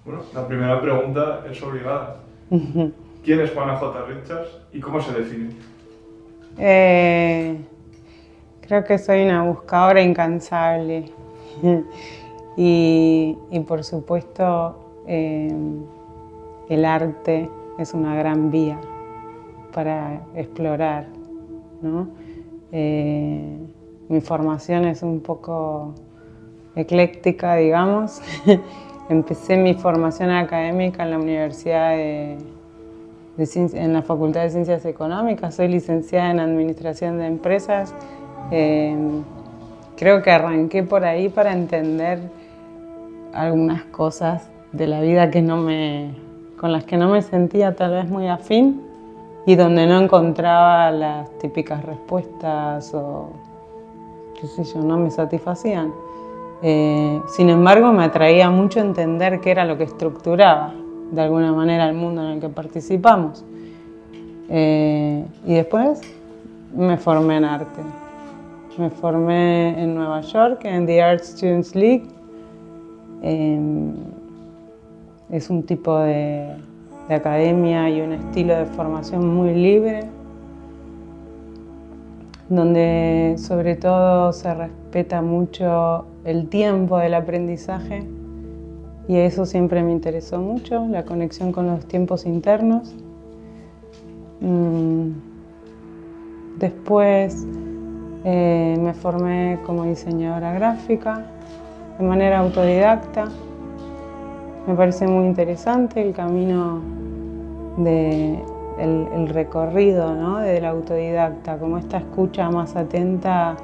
Bueno, la primera pregunta es obligada. ¿Quién es Juana J. Richards y cómo se define? Creo que soy una buscadora incansable y por supuesto el arte es una gran vía para explorar, ¿no? Mi formación es un poco ecléctica, digamos. Empecé mi formación académica en la Universidad en la Facultad de Ciencias Económicas. Soy licenciada en Administración de Empresas. Creo que arranqué por ahí para entender algunas cosas de la vida con las que no me sentía tal vez muy afín y donde no encontraba las típicas respuestas o qué sé yo, no me satisfacían. Sin embargo, me atraía mucho entender qué era lo que estructuraba de alguna manera el mundo en el que participamos. Y después me formé en arte. Me formé en Nueva York, en The Art Students League. Es un tipo de academia y un estilo de formación muy libre, donde sobre todo se respeta mucho el tiempo del aprendizaje y eso siempre me interesó mucho, la conexión con los tiempos internos. Después me formé como diseñadora gráfica de manera autodidacta. Me parece muy interesante el camino el recorrido, ¿no?, del autodidacta, como esta escucha más atenta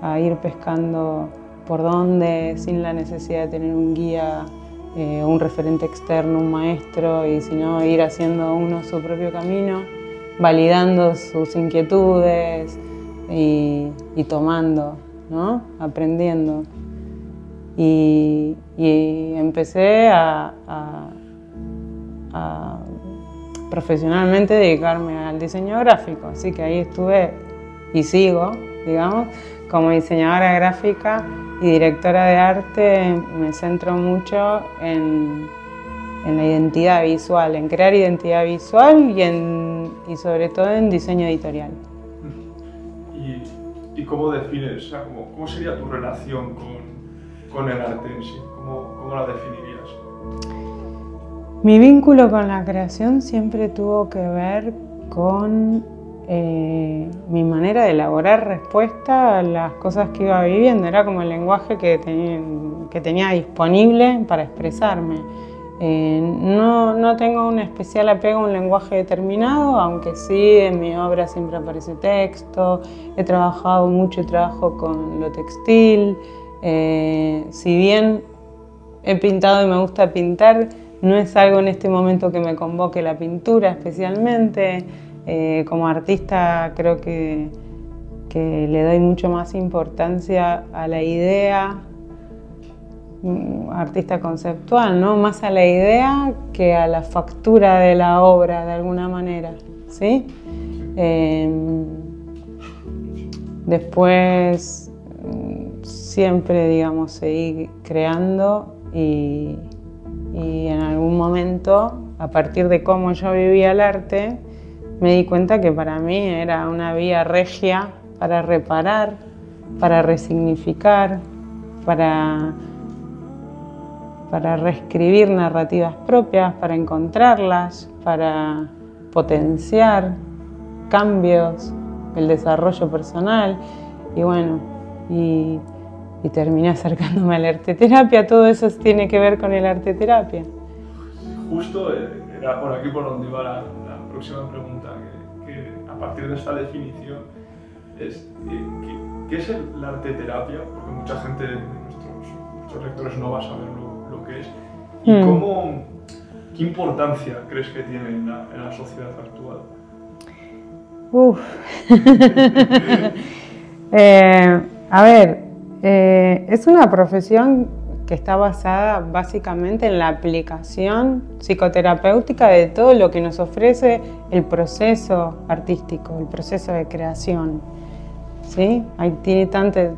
a ir pescando por dónde, sin la necesidad de tener un guía, un referente externo, un maestro, y sino ir haciendo uno su propio camino, validando sus inquietudes y tomando, ¿no?, aprendiendo. Y empecé a profesionalmente dedicarme al diseño gráfico, así que ahí estuve y sigo, digamos, como diseñadora gráfica y directora de arte. Me centro mucho en la identidad visual, en crear identidad visual y sobre todo en diseño editorial. ¿Y cómo defines, o sea, cómo sería tu relación con el arte en sí? ¿Cómo la definirías? Mi vínculo con la creación siempre tuvo que ver con mi manera de elaborar respuesta a las cosas que iba viviendo. Era como el lenguaje que tenía disponible para expresarme. No tengo un especial apego a un lenguaje determinado, aunque sí en mi obra siempre aparece texto. He trabajado mucho y trabajo con lo textil. Si bien he pintado y me gusta pintar, no es algo en este momento que me convoque la pintura especialmente. Como artista creo que le doy mucho más importancia a la idea, artista conceptual, ¿no?, más a la idea que a la factura de la obra de alguna manera, ¿sí? Después siempre, digamos, seguí creando y en algún momento, a partir de cómo yo vivía el arte, me di cuenta que para mí era una vía regia para reparar, para resignificar, para reescribir narrativas propias, para encontrarlas, para potenciar cambios, el desarrollo personal y bueno, y terminé acercándome a la arteterapia. Todo eso tiene que ver con el arteterapia. Justo era por aquí por donde iba la próxima pregunta, que a partir de esta definición es ¿qué es la arteterapia? Porque mucha gente, nuestros lectores, no va a saber lo que es. ¿Y qué importancia crees que tiene en la sociedad actual? A ver, es una profesión que está basada básicamente en la aplicación psicoterapéutica de todo lo que nos ofrece el proceso artístico, el proceso de creación, ¿sí? Tiene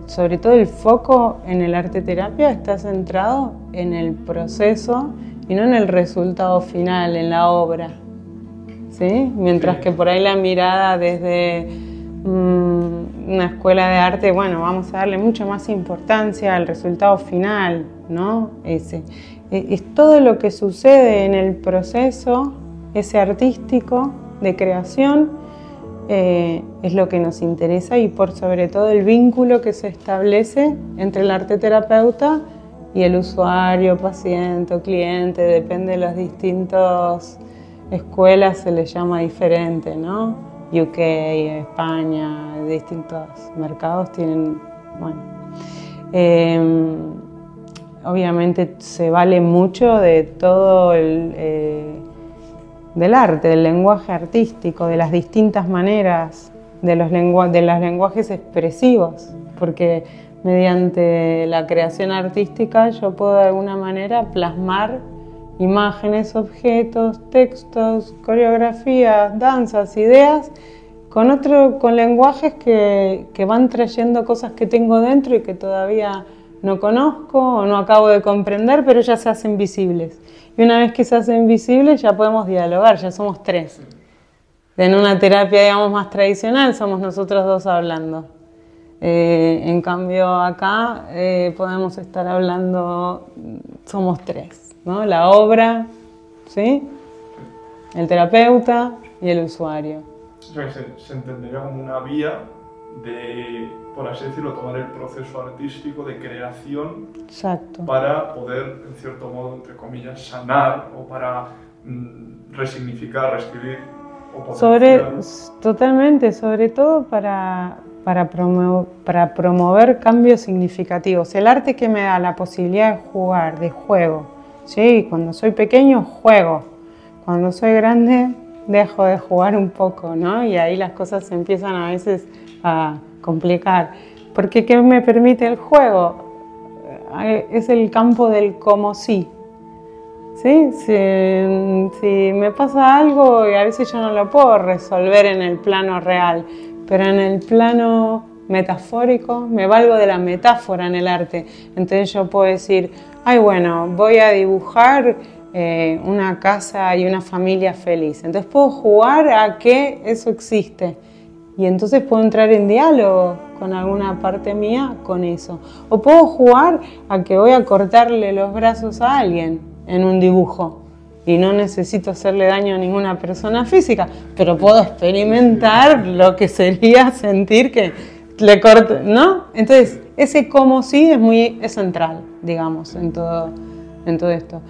sobre todo el foco en el arteterapia está centrado en el proceso, y no en el resultado final, en la obra, ¿sí? Mientras que por ahí la mirada desde una escuela de arte, bueno, vamos a darle mucha más importancia al resultado final, ¿no? Es todo lo que sucede en el proceso, ese artístico de creación, es lo que nos interesa, y por sobre todo el vínculo que se establece entre el arteterapeuta y el usuario, paciente o cliente, depende de las distintas escuelas, se les llama diferente, ¿no? UK, España, distintos mercados tienen, bueno. Obviamente se vale mucho de todo del arte, del lenguaje artístico, de las distintas maneras, de los lenguajes expresivos, porque mediante la creación artística yo puedo de alguna manera plasmar imágenes, objetos, textos, coreografías, danzas, ideas, con lenguajes que van trayendo cosas que tengo dentro y que todavía no conozco o no acabo de comprender, pero ya se hacen visibles. Y una vez que se hacen visibles ya podemos dialogar, ya somos tres. En una terapia, digamos, más tradicional somos nosotros dos hablando. En cambio acá podemos estar hablando, somos tres, ¿no? La obra, ¿sí? El terapeuta y el usuario. O sea, se entendería como una vía de, por así decirlo, tomar el proceso artístico de creación. Exacto. Para poder, en cierto modo, entre comillas, sanar o para resignificar, reescribir o potenciar. Totalmente, sobre todo para promover cambios significativos. El arte que me da la posibilidad de jugar, de juego, ¿sí? Cuando soy pequeño juego, cuando soy grande dejo de jugar un poco, ¿no? Y ahí las cosas se empiezan a veces a complicar. Porque ¿qué me permite el juego? Es el campo del como sí. ¿Sí? Si me pasa algo y a veces yo no lo puedo resolver en el plano real, pero en el plano metafórico me valgo de la metáfora en el arte. Entonces yo puedo decir, ay bueno, voy a dibujar una casa y una familia feliz. Entonces puedo jugar a que eso existe. Y entonces puedo entrar en diálogo con alguna parte mía con eso. O puedo jugar a que voy a cortarle los brazos a alguien en un dibujo. Y no necesito hacerle daño a ninguna persona física, pero puedo experimentar lo que sería sentir que le corto, ¿no? Entonces, ese como sí es central, digamos, en todo esto.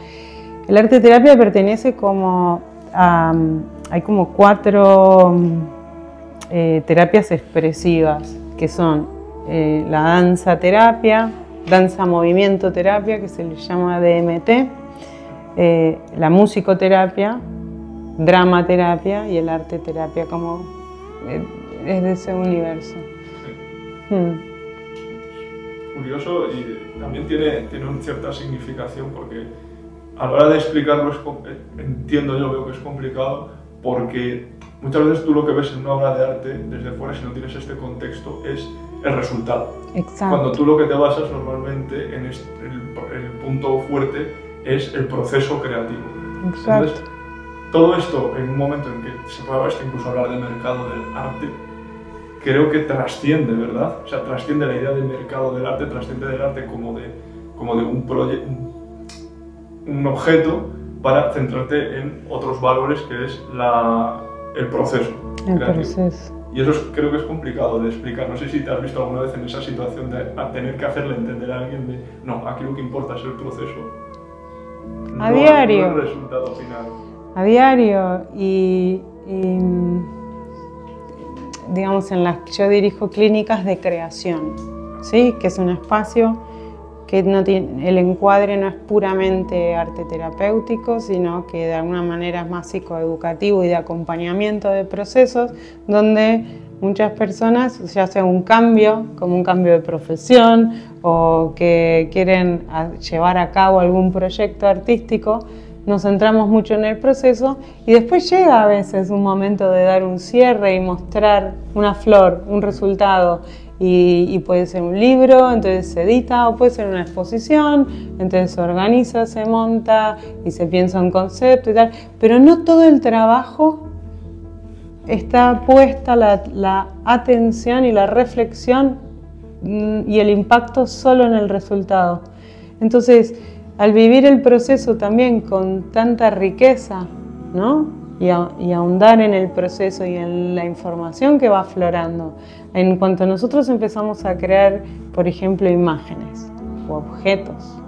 El arte terapia pertenece como a... Hay como 4... terapias expresivas, que son la danza terapia, danza movimiento terapia, que se le llama DMT, la musicoterapia, drama terapia y el arte terapia, como es de ese universo. Sí. Curioso, y también tiene una cierta significación, porque a la hora de explicarlo entiendo yo, veo que es complicado, porque muchas veces tú lo que ves en una obra de arte desde fuera, si no tienes este contexto, es el resultado. Exacto. Cuando tú lo que te basas normalmente en el punto fuerte es el proceso creativo. Exacto. Entonces, todo esto, en un momento en que se puede incluso hablar de mercado del arte, creo que trasciende, ¿verdad? O sea, trasciende la idea del mercado del arte, trasciende del arte como de un proyecto, un objeto, para centrarte en otros valores, que es el proceso creativo. Proceso. Y eso creo que es complicado de explicar. No sé si te has visto alguna vez en esa situación de tener que hacerle entender a alguien de no, aquí lo que importa es el proceso. A diario. No el resultado final. A diario. Y digamos, yo dirijo clínicas de creación, ¿sí? Que es un espacio que no tiene, el encuadre no es puramente arte terapéutico, sino que de alguna manera es más psicoeducativo y de acompañamiento de procesos, donde muchas personas, ya sea un cambio, como un cambio de profesión, o que quieren llevar a cabo algún proyecto artístico, nos centramos mucho en el proceso y después llega a veces un momento de dar un cierre y mostrar una flor, un resultado. y puede ser un libro, entonces se edita, o puede ser una exposición, entonces se organiza, se monta y se piensa un concepto y tal, pero no todo el trabajo está puesta la atención y la reflexión y el impacto solo en el resultado. Entonces, al vivir el proceso también con tanta riqueza, ¿no? Y ahondar en el proceso y en la información que va aflorando. En cuanto nosotros empezamos a crear, por ejemplo, imágenes o objetos,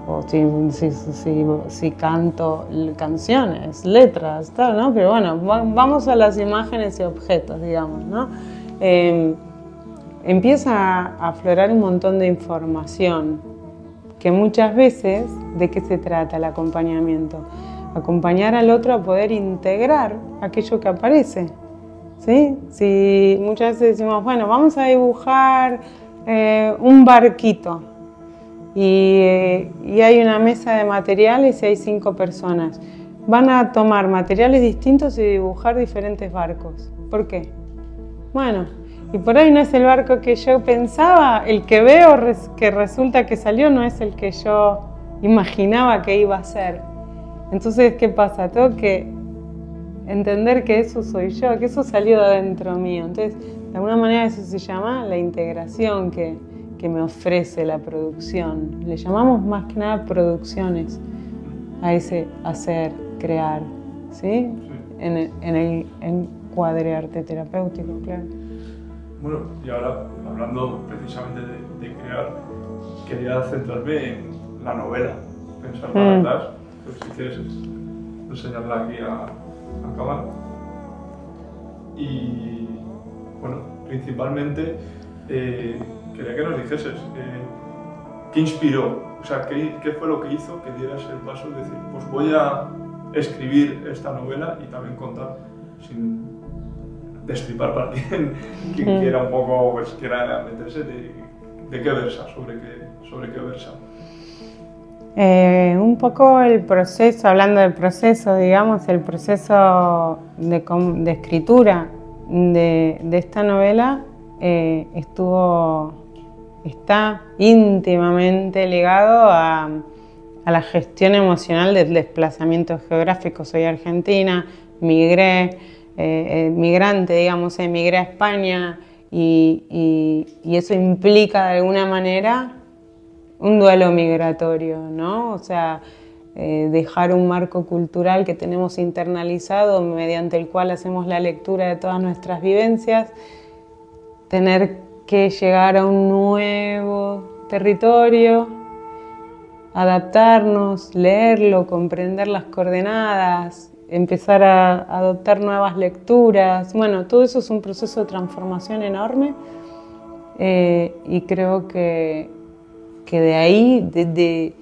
o si canto canciones, letras, tal, ¿no? Pero bueno, vamos a las imágenes y objetos, digamos, ¿no? Empieza a aflorar un montón de información que muchas veces, ¿de qué se trata el acompañamiento? Acompañar al otro a poder integrar aquello que aparece, ¿sí? Si muchas veces decimos, bueno, vamos a dibujar un barquito y hay una mesa de materiales y hay 5 personas. Van a tomar materiales distintos y dibujar diferentes barcos. ¿Por qué? Bueno, y por ahí no es el barco que yo pensaba, el que veo que resulta que salió no es el que yo imaginaba que iba a ser. Entonces, ¿qué pasa? Tengo que entender que eso soy yo, que eso salió de adentro mío. Entonces, de alguna manera eso se llama la integración que me ofrece la producción. Le llamamos más que nada producciones a ese hacer, crear, ¿sí? En el encuadre arte terapéutico, claro. Bueno, y ahora, hablando precisamente de crear, quería centrarme en la novela, pensar para atrás. Si quieres enseñarla aquí a cámara. Y bueno, principalmente quería que nos dijeses qué inspiró, o sea, qué fue lo que hizo que dieras el paso de decir, pues voy a escribir esta novela y también contar, sin destripar para quien quiera un poco, pues quiera meterse, de qué versa, sobre qué versa. Un poco el proceso, hablando del proceso, digamos, el proceso de escritura de esta novela está íntimamente ligado a la gestión emocional del desplazamiento geográfico. Soy argentina, migrante, digamos, emigré a España y eso implica de alguna manera un duelo migratorio, ¿no? O sea, dejar un marco cultural que tenemos internalizado mediante el cual hacemos la lectura de todas nuestras vivencias, tener que llegar a un nuevo territorio, adaptarnos, leerlo, comprender las coordenadas, empezar a adoptar nuevas lecturas. Bueno, todo eso es un proceso de transformación enorme y creo que de ahí,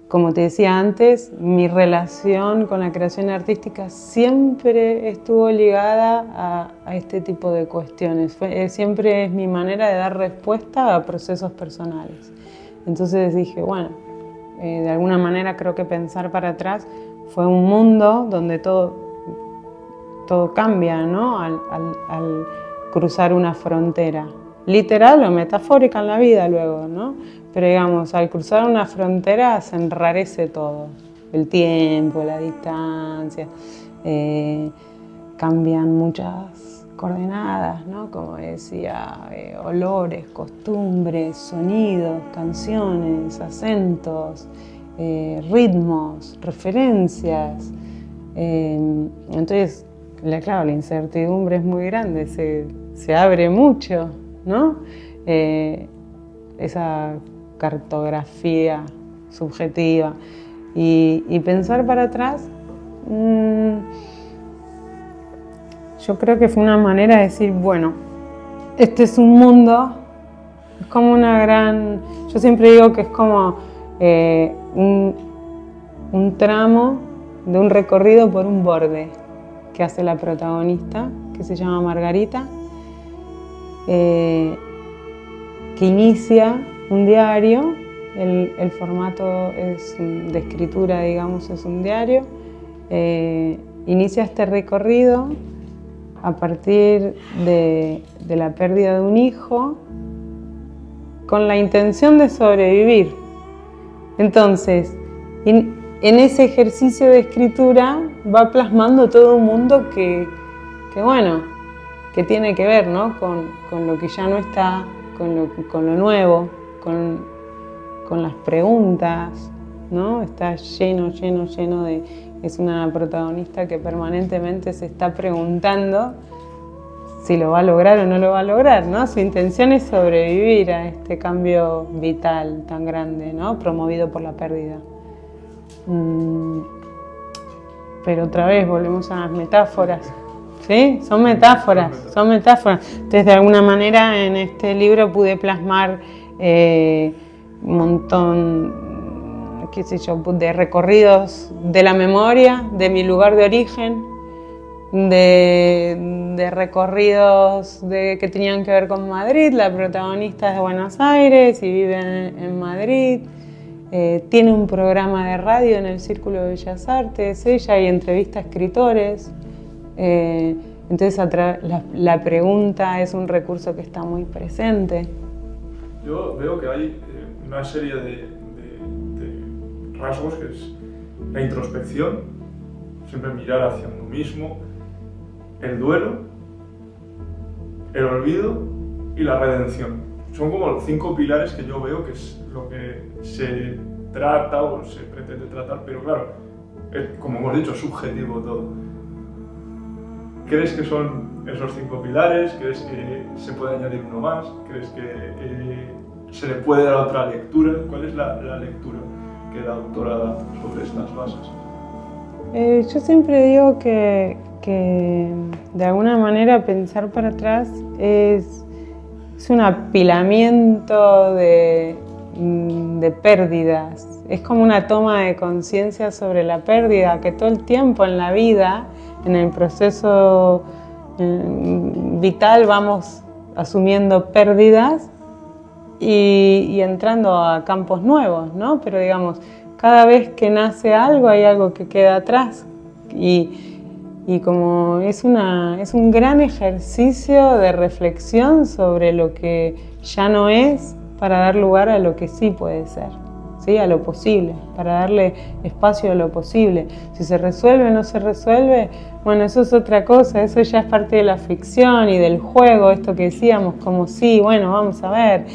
como te decía antes, mi relación con la creación artística siempre estuvo ligada a este tipo de cuestiones. Siempre es mi manera de dar respuesta a procesos personales. Entonces dije, bueno, de alguna manera creo que pensar para atrás fue un mundo donde todo cambia, ¿no? Al cruzar una frontera. Literal o metafórica en la vida luego, ¿no? Pero digamos, al cruzar una frontera se enrarece todo. El tiempo, la distancia, cambian muchas coordenadas, ¿no? Como decía, olores, costumbres, sonidos, canciones, acentos, ritmos, referencias. Entonces, claro, la incertidumbre es muy grande, se abre mucho, ¿no? Esa cartografía subjetiva y pensar para atrás, yo creo que fue una manera de decir, bueno, este es un mundo, es como una gran, yo siempre digo que es como un tramo de un recorrido por un borde que hace la protagonista, que se llama Margarita, que inicia un diario, el formato es de escritura, digamos, es un diario, inicia este recorrido a partir de la pérdida de un hijo con la intención de sobrevivir. Entonces, en ese ejercicio de escritura va plasmando todo un mundo que tiene que ver, ¿no? con lo que ya no está, con lo nuevo, con las preguntas, ¿no? Está lleno de... Es una protagonista que permanentemente se está preguntando si lo va a lograr o no lo va a lograr, ¿no? Su intención es sobrevivir a este cambio vital tan grande, ¿no? Promovido por la pérdida. Pero otra vez volvemos a las metáforas, ¿sí? Son metáforas. Entonces, de alguna manera, en este libro pude plasmar un montón, qué sé yo, de recorridos de la memoria, de mi lugar de origen, de recorridos que tenían que ver con Madrid. La protagonista es de Buenos Aires y vive en Madrid. Tiene un programa de radio en el Círculo de Bellas Artes, ella, y entrevista a escritores. Entonces la pregunta es un recurso que está muy presente. Yo veo que hay una serie de rasgos, que es la introspección, siempre mirar hacia uno mismo, el duelo, el olvido y la redención. Son como los 5 pilares que yo veo que es lo que se trata o se pretende tratar, pero claro, como hemos dicho, es subjetivo todo. ¿Crees que son esos 5 pilares? ¿Crees que se puede añadir uno más? ¿Crees que se le puede dar otra lectura? ¿Cuál es la lectura que la autora da sobre estas bases? Yo siempre digo que de alguna manera pensar para atrás es un apilamiento de pérdidas. Es como una toma de conciencia sobre la pérdida, que todo el tiempo en la vida, en el proceso vital, vamos asumiendo pérdidas y entrando a campos nuevos, ¿no? Pero digamos, cada vez que nace algo hay algo que queda atrás y como es un gran ejercicio de reflexión sobre lo que ya no es para dar lugar a lo que sí puede ser, ¿sí? A lo posible, para darle espacio a lo posible. Si se resuelve o no se resuelve, bueno, eso es otra cosa, eso ya es parte de la ficción y del juego, esto que decíamos, como sí, bueno, vamos a ver.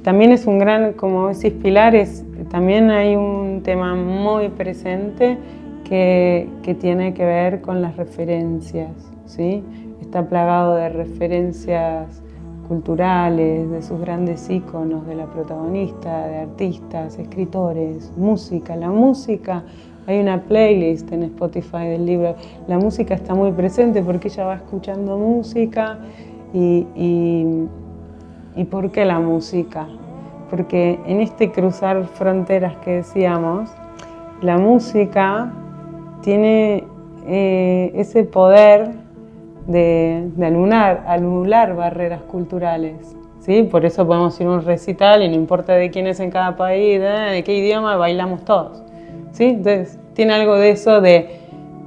También es un gran, como decís, pilares, también hay un tema muy presente que tiene que ver con las referencias, ¿sí? Está plagado de referencias culturales, de sus grandes íconos, de la protagonista, de artistas, escritores, música. La música, hay una playlist en Spotify del libro, la música está muy presente porque ella va escuchando música y ¿por qué la música? Porque en este cruzar fronteras que decíamos, la música tiene ese poder de anular barreras culturales, ¿sí? Por eso podemos ir a un recital y no importa de quién es en cada país, de qué idioma, bailamos todos, ¿sí? Entonces tiene algo de eso de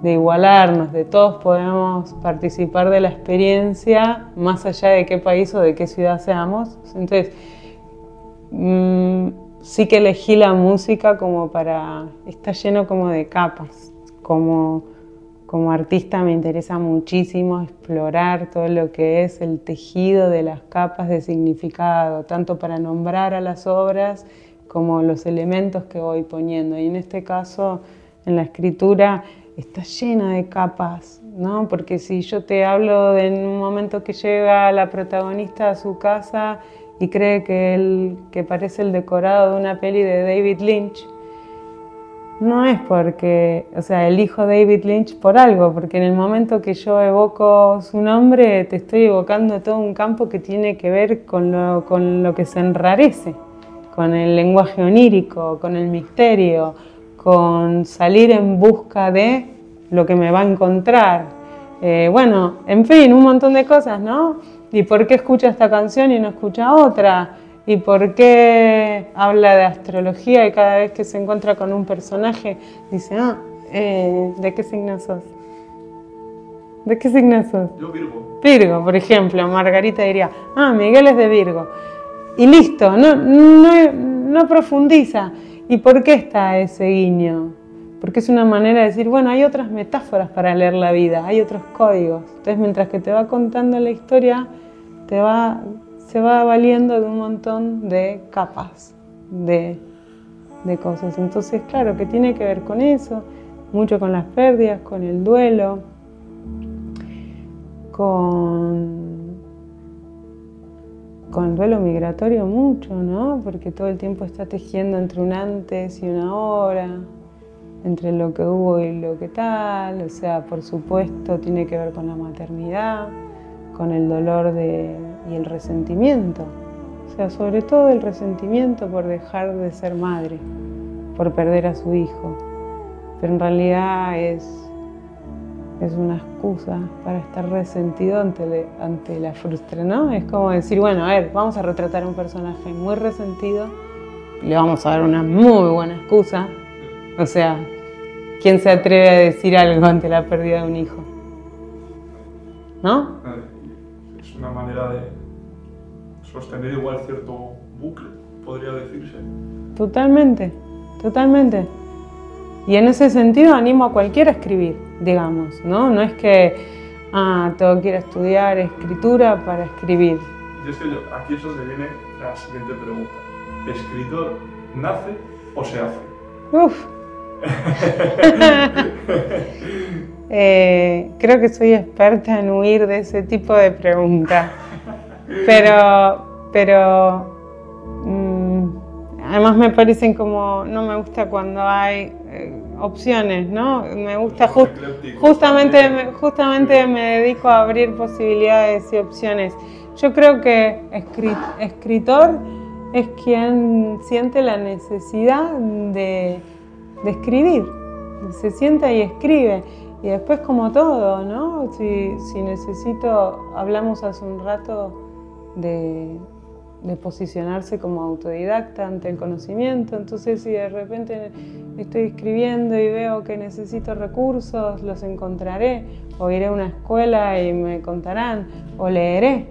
igualarnos, de todos podemos participar de la experiencia más allá de qué país o de qué ciudad seamos. Entonces sí que elegí la música como está lleno como de capas. Como artista me interesa muchísimo explorar todo lo que es el tejido de las capas de significado, tanto para nombrar a las obras como los elementos que voy poniendo. Y en este caso, en la escritura, está llena de capas, ¿no? Porque si yo te hablo de un momento que llega la protagonista a su casa y cree que parece el decorado de una peli de David Lynch, no es porque, elijo David Lynch por algo, porque en el momento que yo evoco su nombre te estoy evocando todo un campo que tiene que ver con lo que se enrarece, con el lenguaje onírico, con el misterio, con salir en busca de lo que me va a encontrar. En fin, un montón de cosas, ¿no? ¿Y por qué escucha esta canción y no escucha otra? ¿Y por qué habla de astrología y cada vez que se encuentra con un personaje dice, ¿de qué signo sos? ¿De qué signo sos? Yo Virgo. Virgo, por ejemplo. Margarita diría, Miguel es de Virgo. Y listo, no profundiza. ¿Y por qué está ese guiño? Porque es una manera de decir, bueno, hay otras metáforas para leer la vida, hay otros códigos. Entonces, mientras que te va contando la historia, se va valiendo de un montón de capas de cosas. Entonces, claro, que tiene que ver con eso, mucho con las pérdidas, con el duelo, con el duelo migratorio mucho, ¿no? Porque todo el tiempo está tejiendo entre un antes y una ahora, entre lo que hubo y lo que tal. O sea, por supuesto, tiene que ver con la maternidad, con el dolor y el resentimiento. O sea, sobre todo el resentimiento por dejar de ser madre, por perder a su hijo. Pero en realidad es una excusa para estar resentido ante la frustración, ¿no? Es como decir, bueno, a ver, vamos a retratar a un personaje muy resentido, le vamos a dar una muy buena excusa. O sea, ¿quién se atreve a decir algo ante la pérdida de un hijo? ¿No? Es una manera de sostener igual cierto bucle, podría decirse. Totalmente, totalmente. Y en ese sentido animo a cualquiera a escribir, digamos, ¿no? No es que tengo que ir a estudiar escritura para escribir. Y es que aquí es donde viene la siguiente pregunta. ¿Escritor nace o se hace? Uf. Creo que soy experta en huir de ese tipo de preguntas. Pero además me parecen como, no me gusta cuando hay opciones, ¿no? Me gusta justamente me dedico a abrir posibilidades y opciones. Yo creo que escritor es quien siente la necesidad de escribir, se sienta y escribe. Y después, como todo, ¿no? Si necesito, hablamos hace un rato de posicionarse como autodidacta ante el conocimiento. Entonces, si de repente estoy escribiendo y veo que necesito recursos, los encontraré, o iré a una escuela y me contarán, o leeré.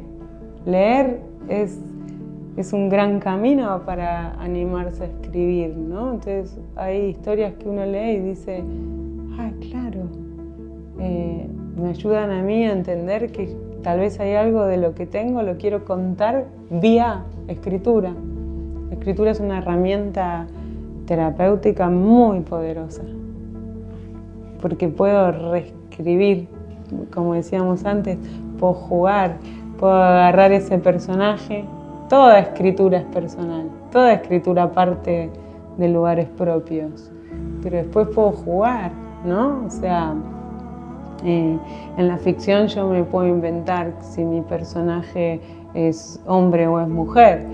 Leer es un gran camino para animarse a escribir, ¿no? Entonces, hay historias que uno lee y dice, claro, me ayudan a mí a entender que tal vez hay algo de lo que tengo, lo quiero contar vía escritura. La escritura es una herramienta terapéutica muy poderosa, porque puedo reescribir, como decíamos antes, puedo jugar, puedo agarrar ese personaje. Toda escritura es personal, toda escritura parte de lugares propios, pero después puedo jugar, ¿no? O sea, en la ficción yo me puedo inventar si mi personaje es hombre o es mujer,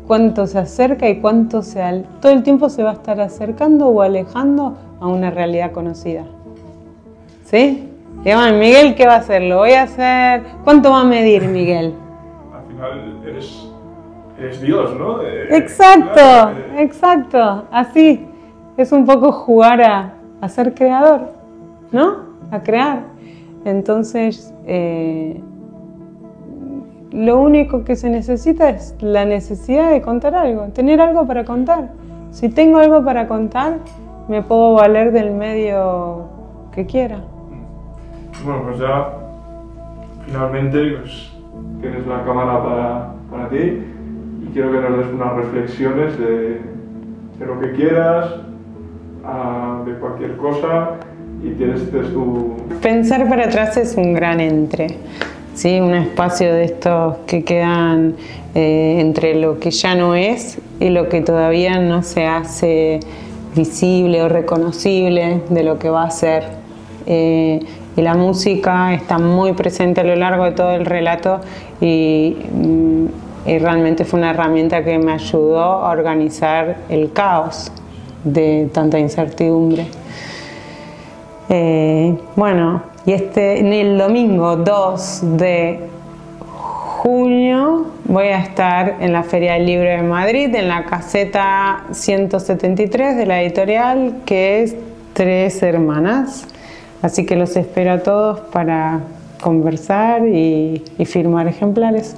cuánto se acerca y todo el tiempo se va a estar acercando o alejando a una realidad conocida. ¿Sí? Y bueno, Miguel, ¿qué va a hacer? Lo voy a hacer. ¿Cuánto va a medir Miguel? Al final eres Dios, ¿no? Exacto, exacto. Así es un poco jugar a ser creador, ¿no? A crear. Entonces, lo único que se necesita es la necesidad de contar algo, tener algo para contar. Si tengo algo para contar, me puedo valer del medio que quiera. Bueno, pues ya finalmente pues, tienes la cámara para ti y quiero que nos des unas reflexiones de lo que quieras, de cualquier cosa, y tienes tu... Pensar para atrás es un gran ¿sí? Un espacio de estos que quedan entre lo que ya no es y lo que todavía no se hace visible o reconocible de lo que va a ser. Y la música está muy presente a lo largo de todo el relato y realmente fue una herramienta que me ayudó a organizar el caos de tanta incertidumbre. Bueno, y en el domingo 2 de junio voy a estar en la Feria del Libro de Madrid, en la caseta 173 de la editorial, que es Tres Hermanas. Así que los espero a todos para conversar y firmar ejemplares.